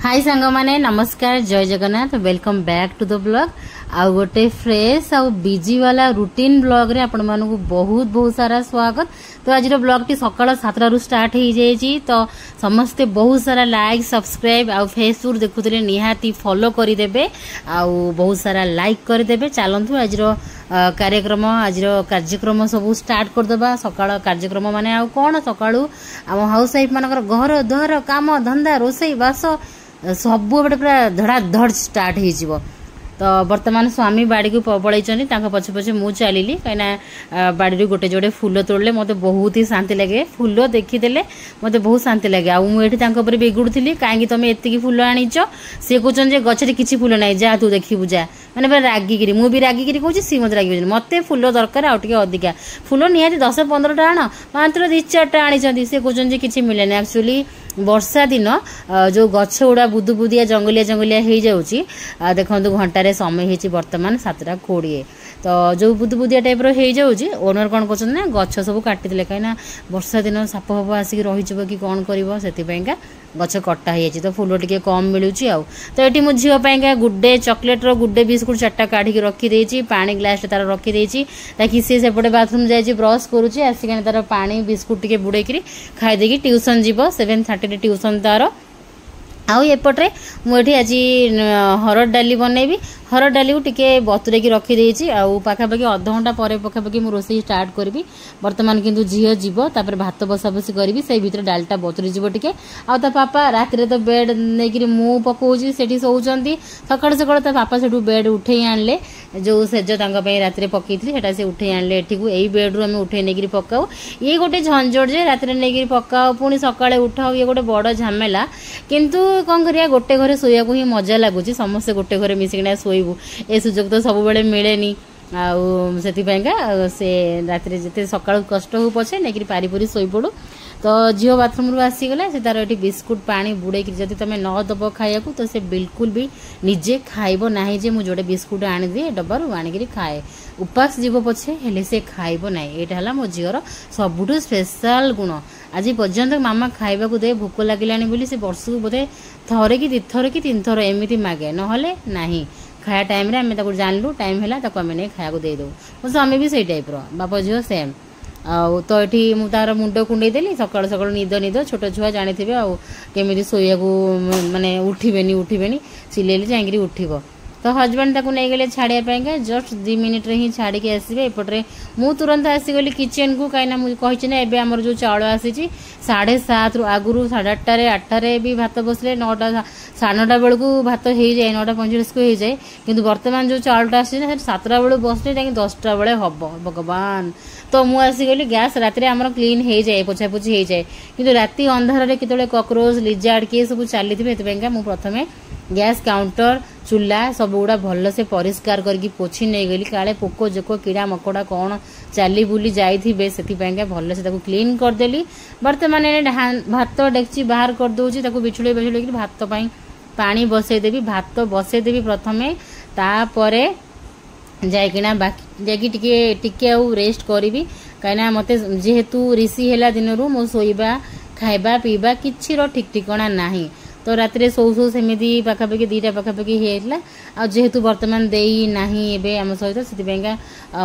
हाय सांग माने नमस्कार जय Jagannath welcome back to the blog आउ गोटे फ्रेश आउ बिजी वाला रूटीन ब्लॉग रे आपण मानू बहुत बहुत सारा स्वागत। तो आज ब्लॉग टी सकाळ 7 रु स्टार्ट हो जाइए तो समस्ते बहुत सारा लाइक सब्सक्राइब आउ फेसबुक देखुले निहाती फॉलो करदेवे आउ बहुत सारा लाइक करदेवे। चलतु आज कार्यक्रम सब स्टार्ट करदे सकाळ कार्यक्रम माने आउ कौन सकाळू आम हाउस वाइफ मानकर घर द्वार काम धंदा रोसई बास सब पूरा धड़ाधड़ स्टार्ट हो। तो बर्तमान स्वामी बाड़ी को पलैंट पछे पछे मु चलिली कहीं बाड़ी गोटे जोड़े फूल तोड़ले मत बहुत ही शांति लगे। फूल देखीदे मत बहुत शांति लगे। आठ बिगुड़ी कहीं तुम एति फूल आनीच सी कहते गचरे किसी फूल ना जा तू देखू जा मैंने पूरा रागिकी मुझे रागिकी कहूँ सी मत रागी मत फूल दरकार अधिका फूल निहाती 10-15टा आण मात्र 2-4टा आनी सी कहते किसी मिले एक्चुअली वर्षा दिन जो गछ गुड़ा बुदुबुदिया जंगलिया हो जाऊँगी देखो घंटे समय हो बर्तमान 7:20 तो जो बुदुबुदिया टाइप हो जाऊँगी ओनर कौन कर गछ सब काटिदे कहीं वर्षा दिन साप फाप आसिक रही कि कौन कर गछ कटा हो तो फूल टी कम मिलूँ आउ तो ये मो झीपाई गुड्डे चॉकलेट गुड्डे बिस्कुट 4टा काढ़ी रखी पानी ग्लास तार रखी ताकि सी सेपटे बाथरूम जाइए ब्रश करुच्ची आसिक तार पानी बिस्कुट टे बुड़ेक खाईदे ट्यूशन जीव 7:30 ट्यूशन तार आउ एपटे मुझे आज हरड़ डाली बनैबी। हरड़ डाली को टिके बतुरे रखी आउ पाखापाखि अध घंटा पर पाखापाखि मुझे रोसई स्टार्ट करी। बर्तमान किंतु झील जीव तापर भात बसा बसी करी से भीतर डालटा बतुरी जीव टिके आउ ता पापा रात तो बेड नहीं मु पकाऊँगी से सोचती सकाल सकाल ता पापा से बेड उठे आणले जो सेज रात पकई थी से उठे आणले एठिक यही बेड्रु आम उठे नहीं पकाऊ ये गोटे झंझट जे रात नहीं पकाओ पुणी सकाଳେ उठाओ ये गोटे बड़ झमेला किंतु कौन करिया गोटे घरे शोया को ही मजा लगुच समस्ते गोटे घरे मिसिकिना शोबू ए सुजोग तो सब बेले मिलेनी आउ से रात जिते सकाळ कष्ट हो पछे नहीं पारिपुरी शोई पड़ू। तो झील बाथरूम रू आसीगला से तार ये बिस्कुट पानी बुड़े जब तुम न दब खाया तो से बिल्कुल भी निजे खाइब ना जे मुझे जोड़े बिस्कुट आनी दिए डब्बारू आनिक खाए उपास जीव पछे हेले से खाइब ना। यहाँ मो झीर सबुठ स्पेशल गुण आज पर्यंत मामा खाइबा दे भोक लगिलानी बोली से वर्ष को बोधे थरे कि 2 थर कि 3 थर एमती मागे नहले नाही खाया टाइम आम जानलु टाइम है आम नहीं खाया देदे मो स्वामी भी से टाइप बाप झील सेम आउ तो ये मुझे मुंड कुंडे देली सकाल सकाल निद छोट छुआ जानी थे आमती शोया माने उठिबेनी चिल्लेली जाकि उठिब। तो हजबैंड ताकू नहीं गले छाड़िया जस्ट 2 मिनिट रे ही छाड़ी के आसबे एपटे मु तुरंत आसीगली किचन को कहीं मुझे कही एवं आमर जो चाउल आसी 7:30 रु आगुरी 8:30 8टारे भी भात बसले 9टा 9:30 बेलू भात हो जाए 9:45 को हो जाए किंतु वर्तमान जो चाउलटा आसी 7टा बेलू बसले जाकि 10टा बेले हम भगवान। तो मु आसीगली गैस रात आमर क्लीन हो जाए पोछापोछि हो जाए किंतु राति अंधारे केतले कॉकरोच लिजार्ड किए सब चली थे मुझे प्रथमे गैस काउंटर चूल्हा सब गुड़ा भल से परिष्कार करके पोछि नहीं गली काले पोक जोक कीड़ा मकोड़ा कौन चली बुली जाइए से भल से क्लीन करदेली। बर्तमान भात डेक्ची बाहर करदे बिछुड़े बिछुड़े भात पानी बसईदेवी भात बसईदेवी प्रथमे तापरे जाइकिना बाकी टिके रेस्ट करी कहीं मत जेहेतु ऋषि है दिन मो शोइबा खाइबा पीबा किसी ठीक ठिकाना नहीं। तो रात शो सेमती पाखापाखि 2टा पाखापाखि होता जेहेतु बर्तमान देई नाही एबे आम सहित से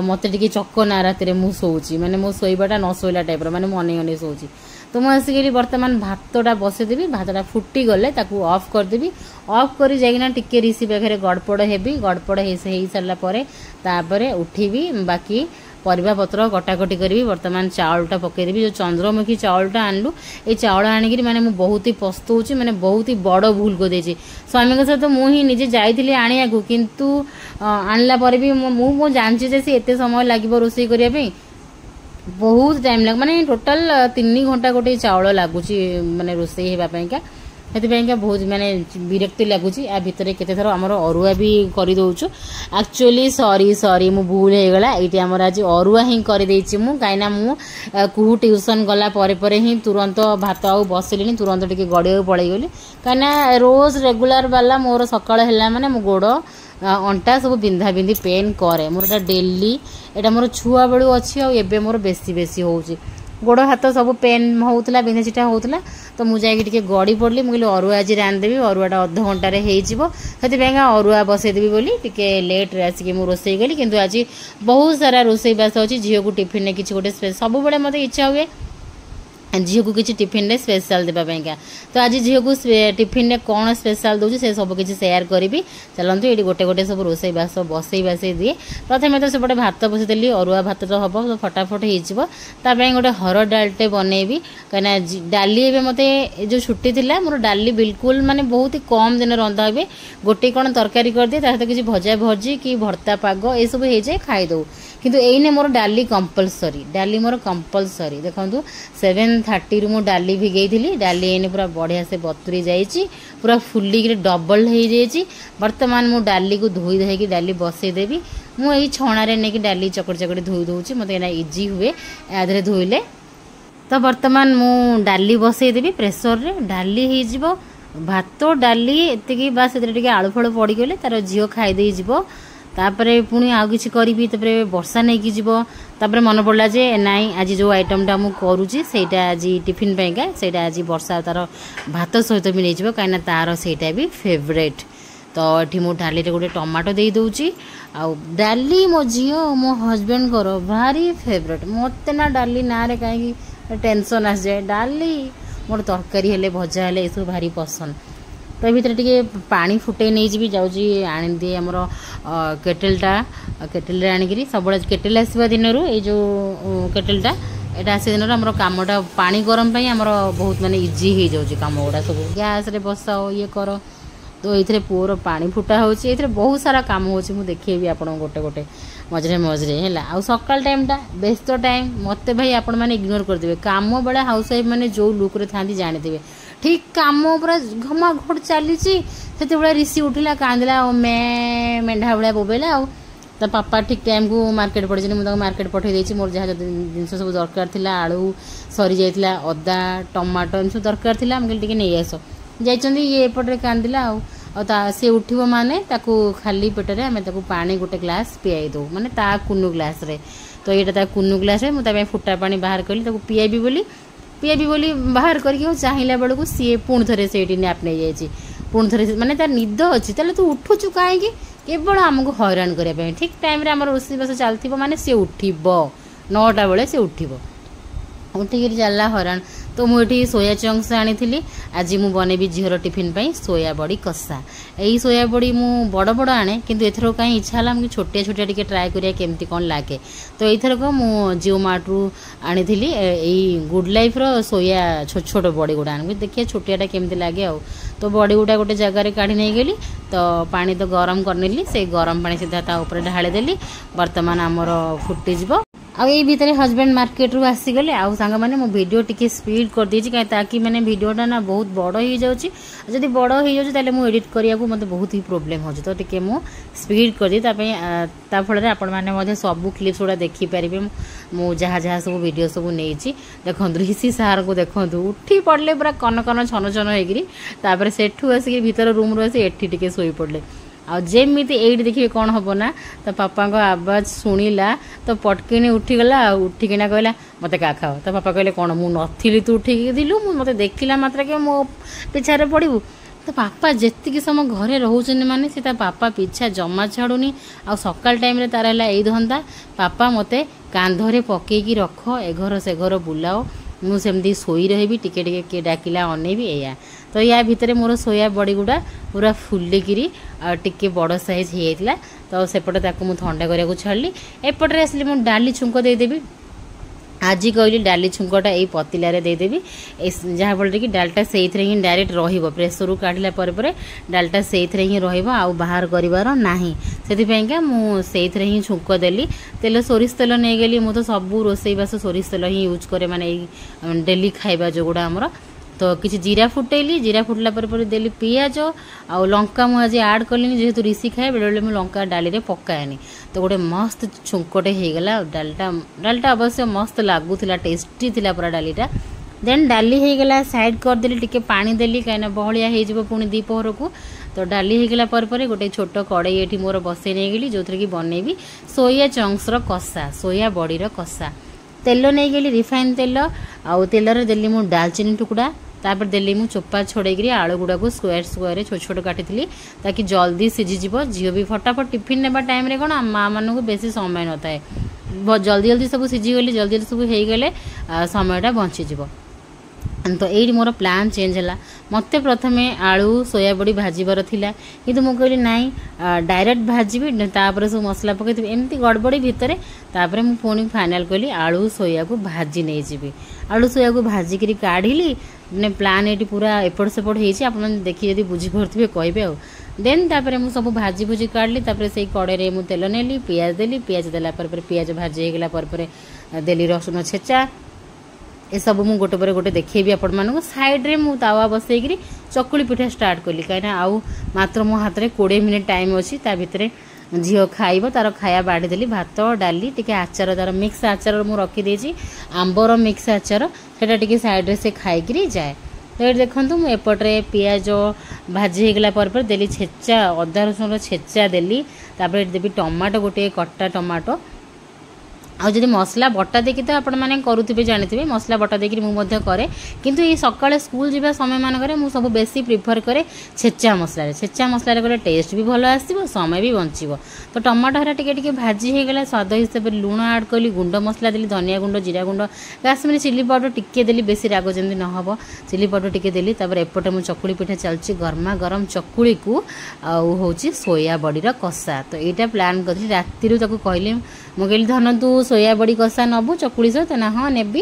मत टे चकना रात शोची माने मो शोइबाटा न शोला टाइप माने मने मने शोची। तो मुझे आसिक बर्तमान भातटा बसईदेवी भातटा फुटी गले ऑफ करदेवी ऑफ कर जाइना टिके ऋषि पाखे गड़पड़ हेबी गड़पड़ हो सारापर उठीबी बाकी परिबा पत्र कटाकटी करी। बर्तमान चाउलटा पकईदेवी जो चंद्रमुखी चाउलटा आणलु ये चाउल आनिक माने मु बहुत ही पस्तौची माने बहुत ही बड़ भूल कर देछि स्वामी के सहित मुझे निजे जाइथिली आनिया को किंतु आणला पर भी मु जानछि जे से एते समय लागिबो रोसई करिया पे बहुत टाइम लग माने टोटल 3 घंटा गोटे चाउल लगुच माने रोसई हेबा पयका से बहुत माने विरक्ति लगुच आ भितर केते थर आमर अरुआ भी कर दौचु एक्चुअली सॉरी मु भूल हो गला ये आमर आज अरुआ ही कर देछि मु काइना मु कुहू ट्यूशन गला परे ही तुरंत भात आउ बसलिनी तुरंत टिके गड़िया पड़े गली काइना रोज रेगुलर वाला मोर सकाळ हैला माने मो गोड़ अंटा सब बिंधा बिंधी पेन करे मोर डेली एटा मोर छुआ बेलू अच्छी आबे मोर बेसी बेसी होउची गोड़ हाथ सब पेन होता बिंधा चिटा होता तो मुझे गड़ी पड़ी मुझे अरुआ आज रांधिदेवी अरुआटा अध घंटे होती अरुआ बसईदेवी बोली टे लेट्रे आसिक मुझे रोसे गली कि आज बहुत सारा रोसईबास अच्छी झील को टिफिन किसी गोटे सब बड़े मत इच्छा हुए झील को किसी टिफिन रे स्पेशल देवाई तो आज झील को टिफिन रे कौन स्पेशल दूसरी से सब किसी सेयार करी चलतु ये गोटे गोटे सब रोसई बास बसई बासई दिए प्रथम तो सेपटे भात बसईदेली अरुआ भात तो हम तो फटाफट होतापाई गोटे हरड़ डालटे बनईबी कहीं डाली मत जो छुट्टी थी मोर डाली बिल्कुल माने बहुत ही कम दिन रंधा हुए गोटे कौन तरकारी कर दिए सहित किसी भजा भजी कि भर्ता पाग ये सब हो जाए खाईदे किंतु एने मोर डाली कंपलसरी मोर कंपलसरी देखो 7:30 रु डाली भिगई थी डाली एने पूरा बढ़िया से बतुरी जाइए पूरा फुलिक डबल हो जाइए बर्तमान मु डाली को धोई धोई डाली बसईदेवी मुझे छणारे नहीं डाली चकड़ी चकड़ी धोई दूसरी मत इजी हुए यादे धोइले तो बर्तमान मु डाली बसईदेवी प्रेसर रे डाली हो भात डाली एति बास आलू फल पड़गले तार झील खाईदे तापर पुणी आउ कि करी वर्षा नहीं कि तापर मन पड़ा जे नाई आज जो आइटमटा मुझे करुँची सेटा आज टिफिन पाइका सेटा आज वर्षा तार भात सहित भी नहीं कहीं तार सेटा भी फेवरेट तो ये मुझे डाली गोटे टमाटो दे दूची आ डाली मो झील मो हजबैंड कर भारी फेवरेट मत ना डाली ना रे कहीं टेंशन आस जाए डाली मोर तरकारी हेले भजा हेले ये भारी पसंद तो भीतर टे पानी फुटे नहीं जी जाऊँगी आनी दिए आमर केटेलटा केटेल आणिकी सब केटेल आसवा दिन ये जो केटेलटा यहाँ आस दिन आम कमटा पानी गरम पाई आमर बहुत माने इजी हो जाऊँगी कम गुड़ा सब गैस रे बसाओ ये कर तो ये पुअर पानी फुटा होची बहुत सारा काम होची मु देखेबी आपन गोटे गोटे मझे मझे है आ सकाल टाइमटा व्यस्त टाइम मत भाई आपण मैंने इग्नोर करदे काम बेला हाउस वाइफ मैंने जो लुक रे थांती जानिथे ठीक काम पूरा घमा घोट चली से ऋषि उठिला कांदिला मेढ़ा भाया बोबेला आ पापा ठीक टाइम को मार्केट पड़े मुझे मार्केट पठे मोर जहाँ जिन सब दरकार थी आलू सरी जाइए अदा टमाटो इन सब दरकार थी मुझे नहीं आस जाइए ये एपटे कांदिला सी उठो माने खाली पेटर आम पानी गोटे ग्लास पियाई दो माने ता कुनु ग्लास रे तो ये कुनु ग्लास रे मुझे फुटा पानी बाहर कली पियाबी बोली बाहर करके चाहिला बेलू सी पुणी थे से नाप नहीं जाइए पुणी थे माने तार निद अच्छी तू उठुचु कहीं केवल आमको हैरान करने ठीक टाइम रे आमर रोषेईबास चलती माने सी उठब 9टा बेले सी उठब उठिक चलला हैरान तो मुझे सोया चंक्स आनी आज मु बनैबी झीर टिफिन पाई सोया बड़ी कषा यही सोया बड़ी मु बड़ बड़ आने किंतु एथर कहीं इच्छा है मुझे छोटिया छोटिया टिके ट्राए करिया केमती कौन लागे तो एथरक मु जिओ मार्ट रु आनी यही गुड लाइफ रो सोया छोट छोट बड़ी गुड़ा आनी देखिए छोटियाटा केमती लगे तो बड़ी गुड़ा गोटे जगार काढ़ी नहीं गली तो पानी तो गरम करनेली से गरम पानी सीधा ता ऊपर ढालीदेली बर्तमान आमर फुटीज आ भितर हजबैंड मार्केट रू आसीगले आउ सांग मैंने मो वीडियो टिके स्पीड कर देछि कहीं ताकि मैंने वीडियोटा ना बहुत बड़ हो जाउछि जदि बड़ हो जाउछि ताले मु एडिट करिया को मते बहुत ही प्रॉब्लम हो तो टिके मु स्पीड कर दी ता फल आपण माने मधे सब क्लिप्स गुड़ा देखि परिबे मु जहाँ जहाँ सब वीडियो सब नहीं देखंतु ऋषि सार को देखंतु उठी पड़ले पूरा कन कन छन छन होगिरी तापर सेठू आसिक भीतर रूम रू आसी एठी टिके सोई पड़ले आ जेमिति एट देखिए कौन हम ना तो पापा को आवाज शुणिला तो पटकिनी उठीगला उठिकिना कहला मत क्या खाओ तो पापा कहले कौन मु नथिली तू उठिकी दिलु मत देखला मात्र के मो पिछारे पड़ू तो पापा जेतिकी समय घरे रोचन माने से पापा पिछा जमा छाड़ूनी आ सकाल टाइम तार है धंदा पापा मते कांधरे पकईकी रख ए घर से घर बुलाओ मुझे शोई रही टिके टिके किए डाकिला अनेबी या तो या भितर मोर सोया बड़ी गुड़ा पूरा फुलिकी टिके बड़ साइज होता तो सेपटे ताकू मुझे थंडा करने छाड़ी एपटे आसली मुझे डाली छुंक देदेवी आज कहली डाली छुंकटा यही पतिलारे देदेवी जहाँ फल कि डालटा से ही डायरेक्ट रही प्रेसर काढ़ला डालटा से ही रहा बाहर करार ना से मुझे ही छुंक देली तेल सोरिष तेल नहीं गली मुझे सब रोसईबास सोरिष तेल ही यूज करे माने डेली खाइबा जो गुड़ा आमर तो किसी जीरा फुटेली जीरा फुटला देली पियाज आ लंका मुझे आड कली जेहेतु ऋषि खाए बेले बेले मुझे लंका डाली रे पकाएनी तो गोटे मस्त छुंकटे होगला डालटा अवश्य मस्त लगुला टेस्टी थिला पूरा डालीटा देन डाली होगला साइड करदेली टिके पानी देली कहीं बहलिया हो पुणी दीपहर को तो डाली होगला गोटे छोट कड़ई ये मोर बसई नहीं गली जो थी बनईबी सोया चंक्स कषा सोया बड़ी कषा तेल नहीं गली रिफाइन तेल आउ तेलर देली मु डालचीनी टुकड़ा तापर देली मु चोपा छोड़ेगी आलू गुड़ा को स्क्वायर स्क्वायर छोट छोट काटी ताकि जल्दी सीझीज झील भी फटाफट टिफिन नेबा टाइम रे कौन माँ मानू बेसी समय न थाए जल्दी जल्दी सब सीझीगली जल्दी जल्दी सब हो गले समयटा बंचीज तो ये मोर प्लान चेंज है मत प्रथम आलू सोया बड़ी भाजबार थिला किंतु मु कहली नाई डायरेक्ट भाजबी तापर सब मसला पकई एमती गड़बड़ी भितर तापर मु पुणी फाइनाल कली आलू सोया को भाजी नहीं जीवी आलू सोया को भाजिकी काढ़ी ने प्लान ये पूरा एपट सेपट हो देखिए जब बुझीपे कहे आ देन तापर मु सब भाजी भुजी काढ़ली तापर से कड़े मु तेल नेली पियाज देली पियाज देला पर पियाज भाजी होगला पर देली रसुन छेचा ये सब मुझे गोटे पर गोटे देखी आपण मानक साइड्रे मु तावा बसईकरी चकुली पिठा स्टार्ट कली कहीं आउ मात्र मो हाथ में 20 मिनिट टाइम अच्छी ता भितर झील खाइब तार खाया बाढ़ी देली भात डाली टिके आचार तार मिक्स आचार मु रखी आंबर मिक्स आचार सेटा टिके साइड्रे से खाई जाए तो ये देखूँ मुझे एपटे पियाज भाजी होगला पर देली छेचा अदा रसुन छेचा देली तापर देवी टमाटो गोटे कट्टा टमाटो आउ जदि मसला बटा देखी तो आपण मैंने करुवे जानी मसला बटा देखिए मुझे करे किंतु ये सकाଳେ स्कूल जीवा समय मानक मुझे सब बेसी प्रिफर करे छेचा मसला गले टेस्ट भी भल आसो समय भी बंचो तो टमाटो हरा टिके भाजी होगला स्वाद हिसाब से लुण आड कली गुंड मसला देली धनिया गुंड जीरा गुंड काश्मीरी चिली पाउडर टिके देली बेसी राग जमी न हम चिली पाउडर टिके देली तापर एपटे मु चकुली पिठा चलची गरमा गरम चकुली को आउ होची सोया बड़ीर कषा तो यहाँ प्लान करी राति कहली मु कहली धन तू सोया बड़ी कषा नबू चकुली सहित ना हाँ नेबी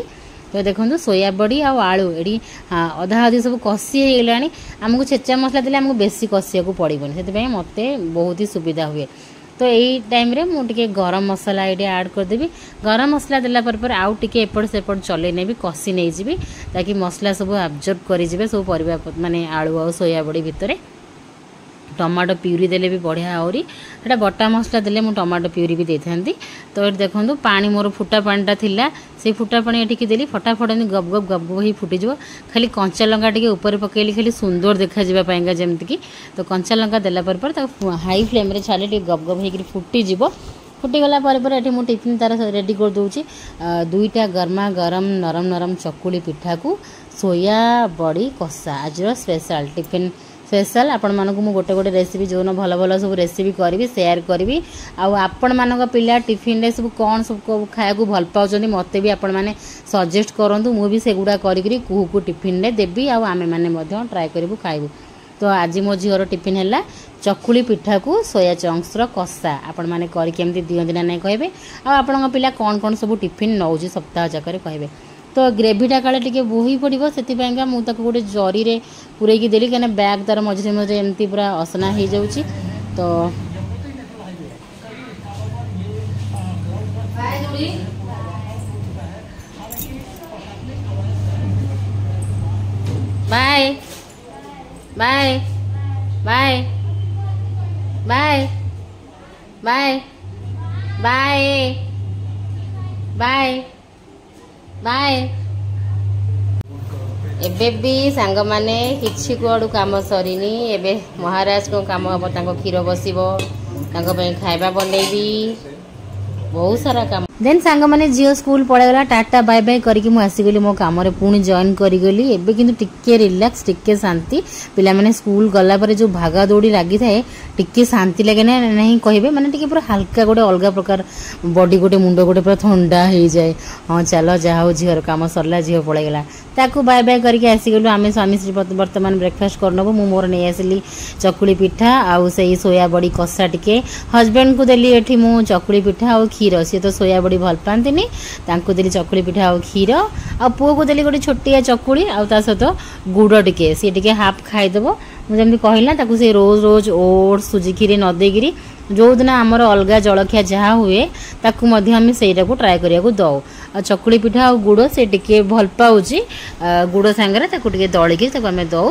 तो देखो सोया बड़ी आउ आलू ये अधा अधी सब कषि होगा आमको छेचा मसला देले आमको बेसी कषिया को पड़ोनी से मत बहुत ही सुविधा हुए तो यही टाइम रे मुझे गरम मसला ये ऐड करदेवी गरम मसला देला पर आउ टिके एपट सेपट चले नेबी कषि नहीं जीवी ताकि मसला सब आब्जर्व करेंगे सब परिबा माने आलू आउ सोया बड़ी भितर टमाटो प्यूरी देले भी बढ़िया आहरी एटा बटा मसला देले मु टमाटो प्यूरी भी देथांती तो ये देखो पानी मोर फुटा पानीटा थिला से फुटा पानी एटिकी देली फटाफट गप गप गप गप ही फुटीज खाली कंचा लंका टिके ऊपर पकेली खाली सुंदर देखा जाबा पाएंगा जेमति की तो कंचा लंका देला पर हाई फ्लेम रे छाली टिके गप गप हेकरी फुटीज फुटीगला पर एठी मु टिफिन तार रेडी कर दूची दुईटा गरमा गरम नरम नरम चकुली पिठा को सोया बड़ी कषा आज स्पेशल टिफिन स्पेशल आपण मानक मु गोटे गोटे रेसिपी जो भल भल सब रेसिपी करी शेयर करी आपण मानक पिला टिफिन रे सब कौन सब खाया को भल पाउछन मते भी आपण माने सजेस्ट करंतु मु भी सेगुडा करी कुहू को टिफिन रे देबी आ आमे माने मध्य ट्राई करिवु खाइबु तो आज मो झीर टिफिन है चकुली पिठा को सोया चंक्स कषा आपण मैंने करके दिखती ना नहीं कहे आपण पिला कौन कौन सब टिफिन नौ सप्ताह जाकर कहे तो ग्रेवीटा काले टिके बोही पड़ो से मुझे गोटे जरी रे पूरेकी देली कहीं बैग तार मझे मझे एमती पूरा असना हो जाऊँगी तो bye bye bye bye bye bye bye bye एबे भी सांग माने किछि कोडू काम सरीनी एबे महाराज को काम हम तांको खीर बसिबो तांको पे खाइबा बनेबी बहुत सारा काम देन सांग माने जियो स्कूल पळे गला टाटा बाय बाय करके मु आसी गेली मो काम रे पुणी जॉइन करी गेली एबे किंतु टिके रिलैक्स टिके शांति पिला माने स्कूल गला पर जो भागा दौड़ी लागी थाए टिके शांति लगे ना नहीं कहबे माने टिके पूरा हल्का गोटे अलग प्रकार बॉडी गोटे मुंड गोटे पूरा ठंडा हो जाए हाँ चलो जा हो झीर काम सरला झील पळे गला ताकू बाय बाय करके आसी गेलु आमे स्वामी श्री वर्तमान ब्रेकफास्ट करनबो मु मोर नै आसली चकुली पिठा आउ सेही सोया बड़ी कषा टिके हस्बैंड को देली एठी मु चकुली पिठा आउ खीर सी तो सोया बड़ी भल पांतिनी तांको देली चकुली पिठा आउ खीर आ पुओ को देली गोटे छोटिया चकुली आउ ता सहित गुड़ टिके सी टिके हाफ खाइदेबो मु जेमति कहिला ताकू से रोज रोज ओट्स सुजी खीर न देगिरी जो दिन आमर अलग जलखिया जहाँ हुए ताकू मध्य आम सेटा को ट्राए करिया को दौ चकुली पिठा और गुड़ से टिके भल पाउची गुड़ सांगरे ताकू टिके दलिकी ताकू आम दौ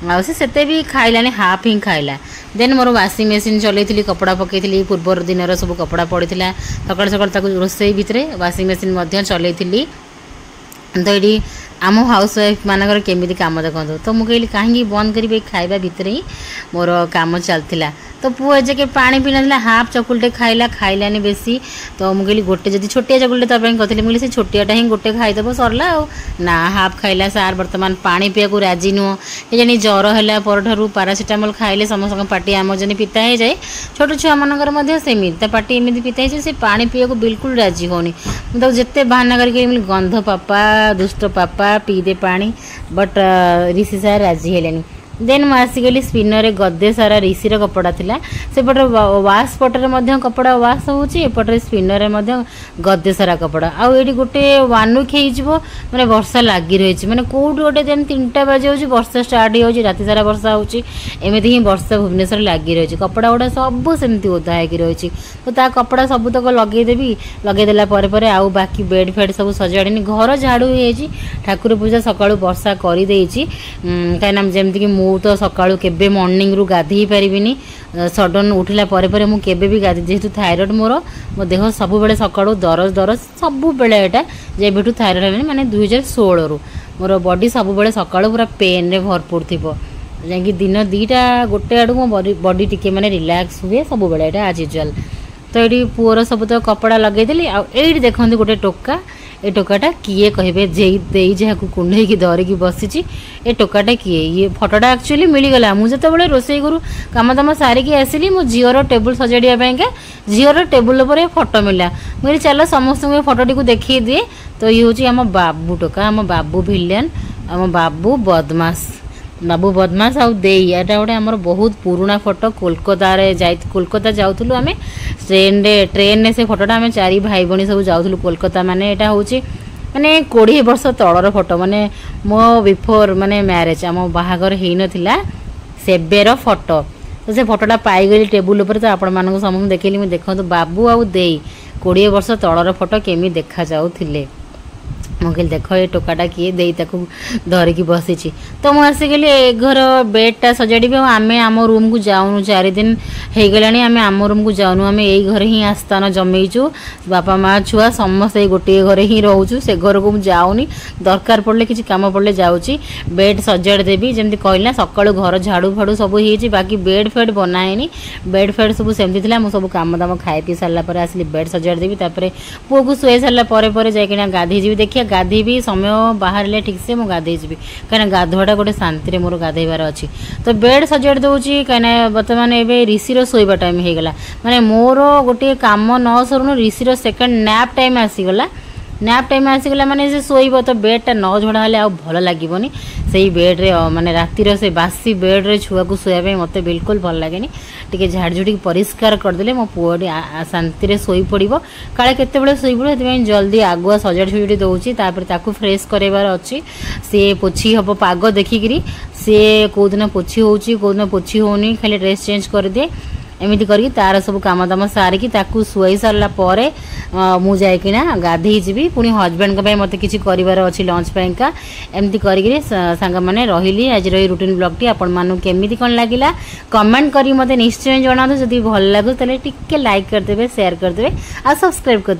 आ से भी खाइलानी हाफ ही खाइला देन मोर वाशिंग मशीन चलैली कपड़ा पकईली पूर्व दिन सब कपड़ा पड़ा सकाल सकाल रोसई भितर वाशिंग मशीन चलैली तो ये आम हाउस वाइफ मानकर केमी काम देखो तो मुझे कहली कहीं बंद करेंगे खाइबा भितर ही मोर काम चलता तो पुओ एजाके पानी पी ना हाफ चकुलटे खाइलानी बेसी तो मुझे कहली गोटे जब छोटिया चकुलटे कहती मुझे छोटियाटा ही गोटे खाईदेव सरला ना हाफ खाइला सार बर्तमान पानी पीया को राजी नुह के ज्वर है पर पारासीटामोल खाइले समस्त पार्टी आम जन पिता हो जाए छोट छुआ मानकर सेमती पार्टी एमती पिता हो से पानी पीया को बिल्कुल राजी होनी मुझे जिते बहाना करके गंध पापा दुष्ट पापा पीदे पानी बट ऋषि सार राजी हेलेनी देन मैं आसिगली स्पिनर गदे सारा ऋषिर कपड़ा थिला सेपटे वाश पटर कपड़ा वाश होपटे स्पिनर गदे सारा कपड़ा आउ ये गोटे 1 वीक हो मैंने वर्षा लगी रही मैंने कौट गोटे दिन 3टा बजे हो वर्षा स्टार्ट हो राति सारा वर्षा होमती ही वर्षा भुवनेश्वर लगी रही कपड़ा गुड़ा सब सेमती ओदा है रही तो ता कपड़ा सबूतक लगेदेवी लगेदेला आउ बाकी बेड फेड सब सजाड़ी घर झाड़ू हो ठाकुर पूजा सकाळू वर्षा करदे कहीं जमती कि तो सकाळू केबे मॉर्निंग रु गाधई पारिबिनी सडन उठिला परे मु केबे भी गाधे जेहेतु थायराइड मो देह सब बेले सकाळू दरज सब बेले एटा जेबेठू थायराइड है माने 2016 रु मोर बॉडी सब बेले सकाळू पूरा पेन रे भरपूर थिबो जाकि दिन 2टा गोटे आडू मो बॉडी टिके माने रिलैक्स हुए सब बेले एटा एज यूजुअल तो ये पुअर सब तो कपड़ा लगेदेली आईटी देखते गोटे टोका ए टोकाटा किए कहे जे जहाँ कुंडे की धरिकी बसी ए टोकाटा किए ये फटोटा एक्चुअली मिलगला मुझे बड़े रोसई करू कम दाम सारिकी आसली मो झीर टेबुल सजाड़िया झीर टेबुल पर फटो मिला मुझे चलो समस्त फटोटी को देखी दिए तो ये हूँ आम बाबू टोका आम बाबू भिलियन आम बाबू बदमाश आउ देई एटा गोटे आमर बहुत पुराना फोटो कोलकाता जाऊँ आम ट्रेन रे से फोटोटा आम 4 भाई भाई सब जाऊँ कोलकाता माने एटा हूँ माने 20 वर्ष तलर फोटो माने मो बिफोर माने मैरेज आम बाहागर हो नाला सेबेर फोटो तो से फोटोटा पाईगली टेबुल पर तो आपण मानक समस्त देखली देखो बाबू आउ देई 20 वर्ष तलर फोटो केमी देखा जाऊले मुझे देख ये टोकाटा किए दे धरिकी बसी तो मुझे आसिकली घर बेडटा सजाड़ी आम आम रूम को जाऊनु 4 दिन हो गलानी आम आम रूम को जाऊनु आम यही घर ही आस्थान जमेचु बापा माँ छुआ समस्त गोटे घर ही रोचु से घर को जाऊनी दरकार पड़े किसी काम पड़े जाऊँगी बेड सजाड़ देवी जमी कहला सकाळू घर झाड़ू फाड़ू सब हो बाकी बेड फेड बनाएनी बेड फेड सब सेमती थी मुझे सब कम दाम खाई पी सारापर आसली बेड सजाड़ देवी पुओ को शुई सारापर जाइना गाधई जी देखिए गाधी भी समय बाहर ठीक से मुझे गाधई जी कहीं गाधुआटा गोटे शांति मोर गाधेबार अच्छी तो बेड सजाड़ दूसरी कहीं बर्तमान ए ऋषिर शोवा टाइम हो गला माने मोर गोटे कम न सरुन ऋषिर सेकेंड नैप टाइम आसीगला नैप टाइम आसीगला माने से शोब तो बेडटा न झड़ा हेल्ले आउ भल लगे से बेड्रे माने रातिर से बासी बेड्रे छुआ को शोया मत बिल्कुल भल लगे टी झाड़झुड़ी परिष्कार करदे मो पुओटी शांति शोई पड़ो काले केते शोई पड़ो जल्दी आगुआ सजाड़ सुजाड़ी दूसरी फ्रेश करार अच्छी सी पोछी हम पाग देखिकी सी कौदिन पोछी होदिन पोछी होनी खाली ड्रेस चेंज कर दिए एमती करके तार सब कम दाम सारिकी शुई सारापर मुझा गाधई जी पुणी हजबैंड मत किसी करार अच्छी लंच पाइका एमती कर सांग मैंने रही आज रही रुटीन ब्लॉग टी आपण मानू केमिति कौन लगिला कमेंट करी मते निश्चय जणातु जदि भल लागु तले टिके लाइक करदेबे शेयर करदेबे आ सब्सक्राइब करदेबे।